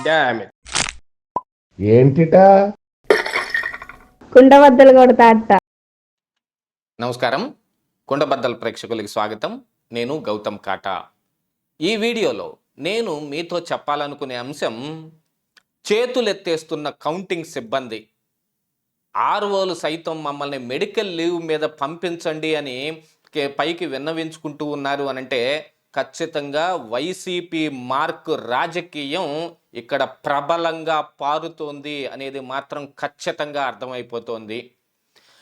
Damn it. ఏంటిటా కుండబద్దలు కొడతా అత్త. నమస్కారం, కుండబద్దల ప్రేక్షకులకి స్వాగతం. నేను గౌతమ్ కాటా. ఈ వీడియోలో నేను మీతో చెప్పాలనుకునే అంశం, చేతులెత్తేస్తున్న కౌంటింగ్ సిబ్బంది. ఆర్ఓలు సైతం మమ్మల్ని మెడికల్ లీవ్ మీద పంపించండి అని పైకి విన్నవించుకుంటూ ఉన్నారు అనంటే ఖచ్చితంగా వైసీపీ మార్క్ రాజకీయం ఇక్కడ ప్రబలంగా పారుతోంది అనేది మాత్రం ఖచ్చితంగా అర్థమైపోతోంది.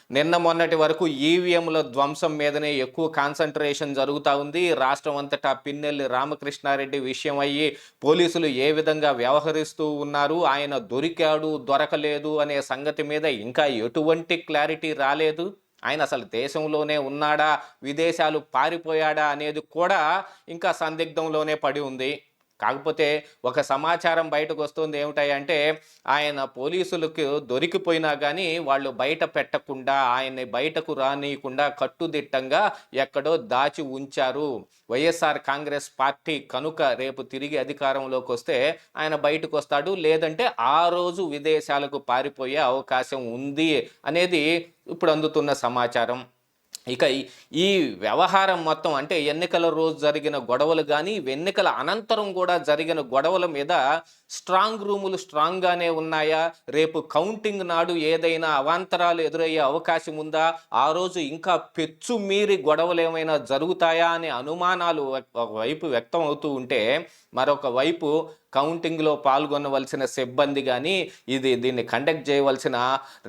నిన్న మొన్నటి వరకు ఈవీఎంల ధ్వంసం మీదనే ఎక్కువ కాన్సన్ట్రేషన్ జరుగుతూ ఉంది. రాష్ట్రం అంతటా పిన్నెల్లి రామకృష్ణారెడ్డి విషయం అయ్యి పోలీసులు ఏ విధంగా వ్యవహరిస్తూ ఉన్నారు, ఆయన దొరికాడు దొరకలేదు అనే సంగతి మీద ఇంకా ఎటువంటి క్లారిటీ రాలేదు. ఆయన అసలు దేశంలోనే ఉన్నాడా, విదేశాలు పారిపోయాడా అనేది కూడా ఇంకా సందిగ్ధంలోనే పడి ఉంది. కాకపోతే ఒక సమాచారం బయటకు వస్తుంది ఏమిటంటే, ఆయన పోలీసులకు దొరికిపోయినా కానీ వాళ్ళు బయట పెట్టకుండా, ఆయన్ని బయటకు రానియకుండా కట్టుదిట్టంగా ఎక్కడో దాచి ఉంచారు. వైఎస్ఆర్ కాంగ్రెస్ పార్టీ కనుక రేపు తిరిగి అధికారంలోకి వస్తే ఆయన బయటకు వస్తాడు, లేదంటే ఆ రోజు విదేశాలకు పారిపోయే అవకాశం ఉంది అనేది ఇప్పుడు అందుతున్న సమాచారం. ఇక ఈ వ్యవహారం మొత్తం అంటే ఎన్నికల రోజు జరిగిన గొడవలు కానీ, ఎన్నికల అనంతరం కూడా జరిగిన గొడవల మీద స్ట్రాంగ్ రూములు స్ట్రాంగ్గానే ఉన్నాయా, రేపు కౌంటింగ్ నాడు ఏదైనా అవాంతరాలు ఎదురయ్యే అవకాశం ఉందా, ఆ రోజు ఇంకా పెచ్చు మీరి గొడవలు ఏమైనా జరుగుతాయా అనే అనుమానాలు ఒకవైపు వ్యక్తం అవుతూ ఉంటే, మరొక వైపు కౌంటింగ్లో పాల్గొనవలసిన సిబ్బంది కానీ, దీన్ని కండక్ట్ చేయవలసిన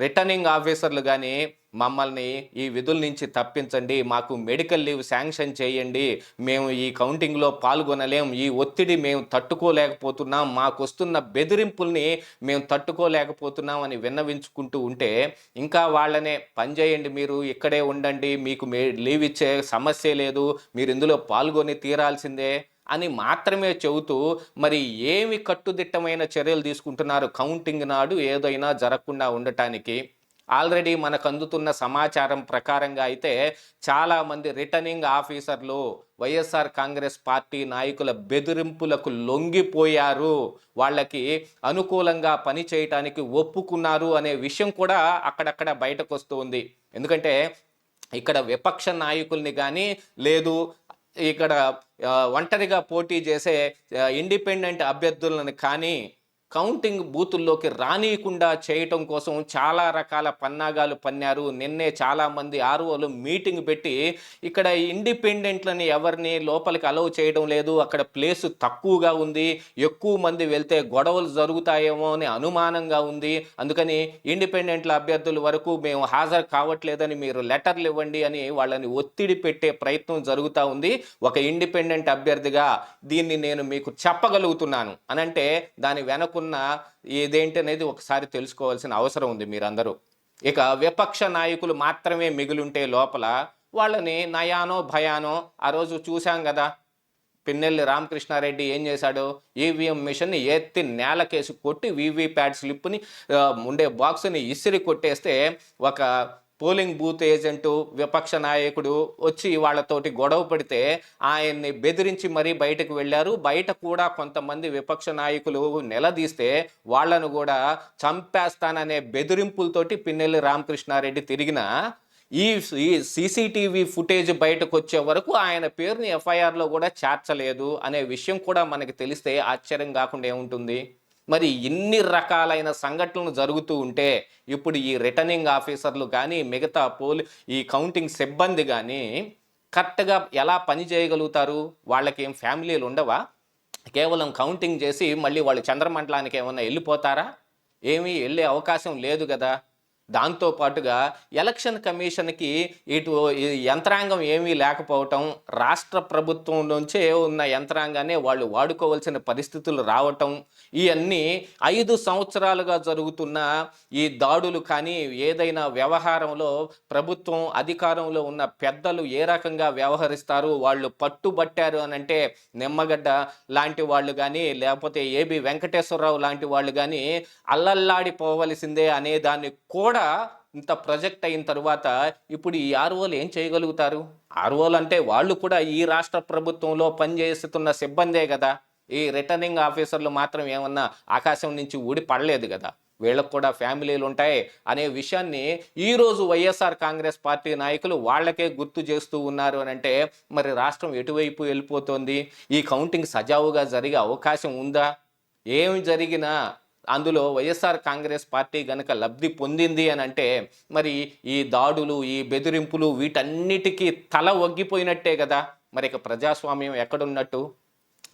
రిటర్నింగ్ ఆఫీసర్లు కానీ మమ్మల్ని ఈ విధుల నుంచి తప్పించండి, మాకు మెడికల్ లీవ్ శాంక్షన్ చేయండి, మేము ఈ కౌంటింగ్లో పాల్గొనలేం, ఈ ఒత్తిడి మేము తట్టుకోలేకపోతున్నాం, మాకు వస్తున్న బెదిరింపుల్ని మేము తట్టుకోలేకపోతున్నాం అని విన్నవించుకుంటూ ఉంటే, ఇంకా వాళ్ళనే పనిచేయండి, మీరు ఇక్కడే ఉండండి, మీకు లీవ్ ఇచ్చే సమస్య లేదు, మీరు ఇందులో పాల్గొని తీరాల్సిందే అని మాత్రమే చెబుతూ మరి ఏమి కట్టుదిట్టమైన చర్యలు తీసుకుంటున్నారు కౌంటింగ్ నాడు ఏదైనా జరగకుండా ఉండటానికి. ఆల్రెడీ మనకు అందుతున్న సమాచారం ప్రకారంగా అయితే చాలామంది రిటర్నింగ్ ఆఫీసర్లు వైఎస్ఆర్ కాంగ్రెస్ పార్టీ నాయకుల బెదిరింపులకు లొంగిపోయారు, వాళ్ళకి అనుకూలంగా పని చేయటానికి ఒప్పుకున్నారు అనే విషయం కూడా అక్కడక్కడ బయటకు వస్తుంది. ఎందుకంటే ఇక్కడ విపక్ష నాయకుల్ని కానీ, లేదు ఇక్కడ ఒంటరిగా పోటీ చేసే ఇండిపెండెంట్ అభ్యర్థులను కానీ కౌంటింగ్ బూతుల్లోకి రానియకుండా చేయటం కోసం చాలా రకాల పన్నాగాలు పన్నారు. నిన్నే చాలామంది ఆర్ఓలు మీటింగ్ పెట్టి ఇక్కడ ఇండిపెండెంట్లని ఎవరిని లోపలికి అలౌ చేయడం లేదు, అక్కడ ప్లేసు తక్కువగా ఉంది, ఎక్కువ మంది వెళ్తే గొడవలు జరుగుతాయేమో అని అనుమానంగా ఉంది, అందుకని ఇండిపెండెంట్ల అభ్యర్థుల వరకు మేము హాజరు కావట్లేదని మీరు లెటర్లు ఇవ్వండి అని వాళ్ళని ఒత్తిడి పెట్టే ప్రయత్నం జరుగుతూ ఉంది. ఒక ఇండిపెండెంట్ అభ్యర్థిగా దీన్ని నేను మీకు చెప్పగలుగుతున్నాను అనంటే దాని వెనక ఇదేంటి అనేది ఒకసారి తెలుసుకోవాల్సిన అవసరం ఉంది మీరందరూ. ఇక విపక్ష నాయకులు మాత్రమే మిగిలింటే లోపల వాళ్ళని నయానో భయానో, ఆ రోజు చూశాం కదా పిన్నెల్లి రామకృష్ణారెడ్డి ఏం చేశాడు, ఈవీఎం మిషన్ని ఎత్తి నేలకేసి కొట్టి వీవీప్యాట్ స్లిప్ని ఉండే బాక్స్ని ఇసిరి కొట్టేస్తే ఒక పోలింగ్ బూత్ ఏజెంటు విపక్ష నాయకుడు వచ్చి వాళ్ళతోటి గొడవ పడితే ఆయన్ని బెదిరించి మరీ బయటకు వెళ్ళారు. బయట కూడా కొంతమంది విపక్ష నాయకులు నిలదీస్తే వాళ్ళను కూడా చంపేస్తాననే బెదిరింపులతోటి పిన్నెల్లి రామకృష్ణారెడ్డి తిరిగిన ఈ సీసీటీవీ ఫుటేజ్ బయటకు వచ్చే వరకు ఆయన పేరుని ఎఫ్ఐఆర్లో కూడా చేర్చలేదు అనే విషయం కూడా మనకి తెలిస్తే ఆశ్చర్యం కాకుండా ఏముంటుంది. మరి ఇన్ని రకాలైన సంఘటనలు జరుగుతూ ఉంటే ఇప్పుడు ఈ రిటర్నింగ్ ఆఫీసర్లు కానీ, మిగతా ఈ కౌంటింగ్ సిబ్బంది కానీ కరెక్ట్గా ఎలా పని చేయగలుగుతారు? వాళ్ళకి ఏం ఫ్యామిలీలు ఉండవా? కేవలం కౌంటింగ్ చేసి మళ్ళీ వాళ్ళు చంద్రమండలానికి ఏమన్నా వెళ్ళిపోతారా? ఏమీ వెళ్ళే అవకాశం లేదు కదా. దాంతోపాటుగా ఎలక్షన్ కమిషన్కి ఇటు యంత్రాంగం ఏమీ లేకపోవటం, రాష్ట్ర ప్రభుత్వం నుంచే ఉన్న యంత్రాంగాన్ని వాళ్ళు వాడుకోవాల్సిన పరిస్థితులు రావటం, ఇవన్నీ 5 సంవత్సరాలుగా జరుగుతున్న ఈ దాడులు కానీ, ఏదైనా వ్యవహారంలో ప్రభుత్వం అధికారంలో ఉన్న పెద్దలు ఏ రకంగా వ్యవహరిస్తారు, వాళ్ళు పట్టుబట్టారు అని అంటే నిమ్మగడ్డ లాంటి వాళ్ళు కానీ, లేకపోతే ఏబి వెంకటేశ్వరరావు లాంటి వాళ్ళు కానీ అల్లల్లాడిపోవలసిందే అనే దాన్ని కూడా ఇంత ప్రొజెక్ట్ అయిన తర్వాత ఇప్పుడు ఈ ఆర్ఓలు ఏం చేయగలుగుతారు? ఆర్ఓలు అంటే వాళ్ళు కూడా ఈ రాష్ట్ర ప్రభుత్వంలో పనిచేస్తున్న సిబ్బందే కదా. ఈ రిటర్నింగ్ ఆఫీసర్లు మాత్రం ఏమన్నా ఆకాశం నుంచి ఊడి పడలేదు కదా, వీళ్ళకు కూడా ఫ్యామిలీలు ఉంటాయి అనే విషయాన్ని ఈరోజు వైఎస్ఆర్ కాంగ్రెస్ పార్టీ నాయకులు వాళ్ళకే గుర్తు చేస్తూ ఉన్నారు అని అంటే మరి రాష్ట్రం ఎటువైపు వెళ్ళిపోతుంది? ఈ కౌంటింగ్ సజావుగా జరిగే అవకాశం ఉందా? ఏమి జరిగినా అందులో వైఎస్ఆర్ కాంగ్రెస్ పార్టీ గనక లబ్ధి పొందింది అని అంటే మరి ఈ దాడులు, ఈ బెదిరింపులు వీటన్నిటికీ తల ఒగ్గిపోయినట్టే కదా. మరి ఇక ప్రజాస్వామ్యం ఎక్కడున్నట్టు?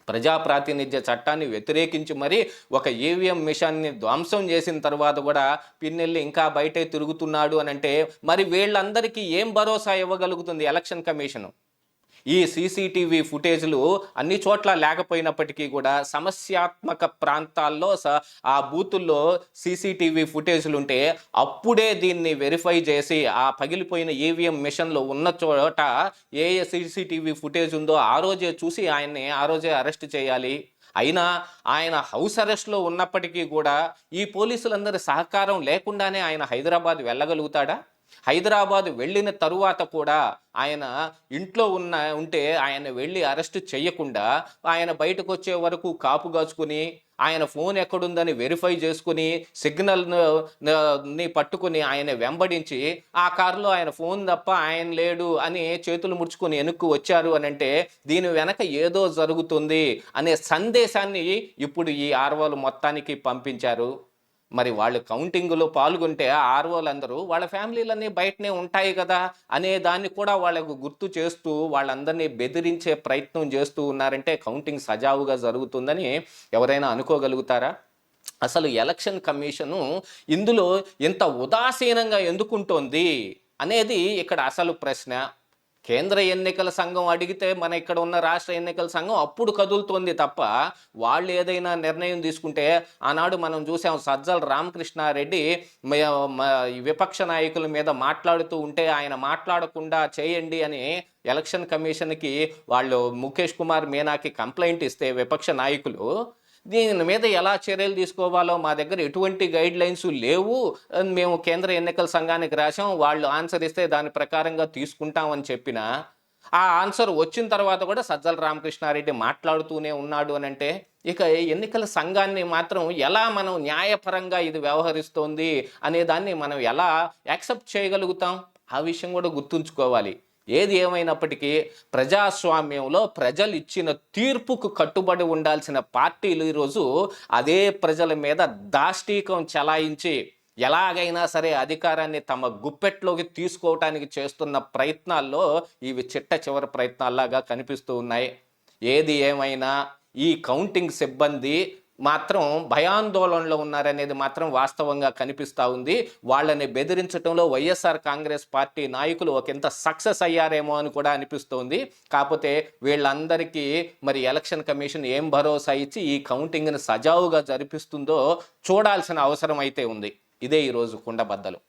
ప్రజాప్రాతినిధ్య చట్టాన్ని వ్యతిరేకించి మరి ఒక ఈవీఎం మిషన్ని ధ్వంసం చేసిన తర్వాత కూడా పిన్నెల్లి ఇంకా బయటే తిరుగుతున్నాడు అని అంటే మరి వీళ్ళందరికీ ఏం భరోసా ఇవ్వగలుగుతుంది ఎలక్షన్ కమిషను? ఈ సీసీటీవీ ఫుటేజ్లు అన్ని చోట్ల లేకపోయినప్పటికీ కూడా సమస్యాత్మక ప్రాంతాల్లో ఆ బూతుల్లో సీసీటీవీ ఫుటేజ్లు ఉంటే అప్పుడే దీన్ని వెరిఫై చేసి ఆ పగిలిపోయిన ఈవీఎం మిషన్లు ఉన్న చోట ఏ సీసీటీవీ ఫుటేజ్ ఉందో ఆ రోజే చూసి ఆయన్ని ఆ రోజే అరెస్ట్ చేయాలి. అయినా ఆయన హౌస్ అరెస్ట్లో ఉన్నప్పటికీ కూడా ఈ పోలీసులందరి సహకారం లేకుండానే ఆయన హైదరాబాద్ వెళ్ళగలుగుతాడా? హైదరాబాద్ వెళ్ళిన తరువాత కూడా ఆయన ఇంట్లో ఉంటే ఆయన వెళ్ళి అరెస్ట్ చేయకుండా ఆయన బయటకు వచ్చే వరకు కాపు కాచుకుని ఆయన ఫోన్ ఎక్కడుందని వెరిఫై చేసుకుని సిగ్నల్ని పట్టుకుని ఆయన వెంబడించి ఆ కారులో ఆయన ఫోన్ తప్ప ఆయన లేడు అని చేతులు ముడుచుకొని వెనక్కు వచ్చారు అని అంటే దీని వెనక ఏదో జరుగుతుంది అనే సందేశాన్ని ఇప్పుడు ఈ ఆర్వోలు మొత్తానికి పంపించారు. మరి వాళ్ళు కౌంటింగ్లో పాల్గొంటే ఆర్వోలందరూ వాళ్ళ ఫ్యామిలీలన్నీ బయటనే ఉంటాయి కదా అనే దాన్ని కూడా వాళ్ళకు గుర్తు చేస్తూ వాళ్ళందరినీ బెదిరించే ప్రయత్నం చేస్తూ ఉన్నారంటే కౌంటింగ్ సజావుగా జరుగుతుందని ఎవరైనా అనుకోగలుగుతారా? అసలు ఎలక్షన్ కమిషను ఇందులో ఇంత ఉదాసీనంగా ఎందుకుంటోంది అనేది ఇక్కడ అసలు ప్రశ్న. కేంద్ర ఎన్నికల సంఘం అడిగితే మన ఇక్కడ ఉన్న రాష్ట్ర ఎన్నికల సంఘం అప్పుడు కదులుతోంది తప్ప వాళ్ళు ఏదైనా నిర్ణయం తీసుకుంటే ఆనాడు మనం చూసాం సజ్జల రామకృష్ణారెడ్డి విపక్ష నాయకుల మీద మాట్లాడుతూ ఉంటే ఆయన మాట్లాడకుండా చేయండి అని ఎలక్షన్ కమిషన్కి వాళ్ళు ముఖేష్ కుమార్ మీనాకి కంప్లైంట్ ఇస్తే విపక్ష నాయకులు దీని మీద ఎలా చర్యలు తీసుకోవాలో మా దగ్గర ఎటువంటి గైడ్ లైన్స్ లేవు, మేము కేంద్ర ఎన్నికల సంఘానికి రాసాం, వాళ్ళు ఆన్సర్ ఇస్తే దాని ప్రకారంగా తీసుకుంటామని చెప్పిన ఆ ఆన్సర్ వచ్చిన తర్వాత కూడా సజ్జల రామకృష్ణారెడ్డి మాట్లాడుతూనే ఉన్నాడు అని అంటే ఇక ఎన్నికల సంఘాన్ని మాత్రం ఎలా మనం న్యాయపరంగా ఇది వ్యవహరిస్తోంది అనే దాన్ని మనం ఎలా యాక్సెప్ట్ చేయగలుగుతాం? ఆ విషయం కూడా గుర్తుంచుకోవాలి. ఏది ఏమైనప్పటికీ ప్రజాస్వామ్యంలో ప్రజలు ఇచ్చిన తీర్పుకు కట్టుబడి ఉండాల్సిన పార్టీలు ఈరోజు అదే ప్రజల మీద దాష్టీకం చలాయించి ఎలాగైనా సరే అధికారాన్ని తమ గుప్పెట్లోకి తీసుకోవటానికి చేస్తున్న ప్రయత్నాల్లో ఇవి చిట్ట చివరి ప్రయత్నాల్లాగా కనిపిస్తూ ఉన్నాయి. ఏది ఏమైనా ఈ కౌంటింగ్ సిబ్బంది మాత్రం భయాందోళనలో ఉన్నారనేది మాత్రం వాస్తవంగా కనిపిస్తూ ఉంది. వాళ్ళని బెదిరించడంలో వైఎస్ఆర్ కాంగ్రెస్ పార్టీ నాయకులు ఒకంత సక్సెస్ అయ్యారేమో అని కూడా అనిపిస్తోంది. కాకపోతే వీళ్ళందరికీ మరి ఎలక్షన్ కమిషన్ ఏం భరోసా ఇచ్చి ఈ కౌంటింగ్ని సజావుగా జరిపిస్తుందో చూడాల్సిన అవసరం అయితే ఉంది. ఇదే ఈరోజు కుండబద్దలు.